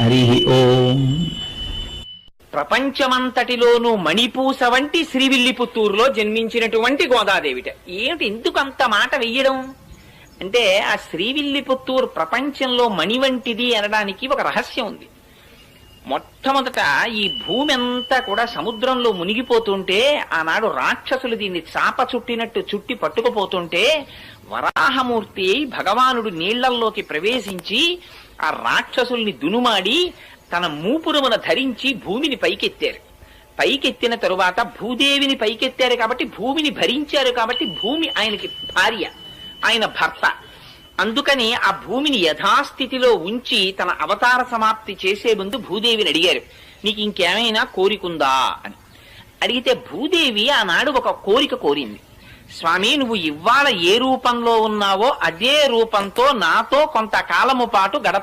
హరి ఓం. ప్రపంచమంతటిలోనూ మణిపూస వంటి శ్రీవిల్లిపుత్తూరులో జన్మించినటువంటి గోదాదేవిట. ఏమిటి ఎందుకు అంత మాట వెయ్యడం అంటే, ఆ శ్రీవిల్లిపుత్తూరు ప్రపంచంలో మణి వంటిది అనడానికి ఒక రహస్యం ఉంది. మొట్టమొదట ఈ భూమి అంతా కూడా సముద్రంలో మునిగిపోతుంటే, ఆనాడు రాక్షసులు దీన్ని చాప చుట్టినట్టు చుట్టి పట్టుకుపోతుంటే, వరాహమూర్తి భగవానుడు నీళ్లల్లోకి ప్రవేశించి ఆ రాక్షసుల్ని దునుమాడి తన మూపురమున ధరించి భూమిని పైకెత్తారు. పైకెత్తిన తరువాత భూదేవిని పైకెత్తారు కాబట్టి భూమిని భరించారు కాబట్టి భూమి ఆయనకి భార్య, ఆయన భర్త. అందుకని ఆ భూమిని యథాస్థితిలో ఉంచి తన అవతార సమాప్తి చేసే ముందు భూదేవిని అడిగారు, నీకు ఇంకేమైనా కోరికుందా అని. అడిగితే భూదేవి ఆనాడు ఒక కోరిక కోరింది. స్వామి, నువ్వు ఇవాళ ఏ రూపంలో ఉన్నావో అదే రూపంతో నాతో కొంతకాలము పాటు గడప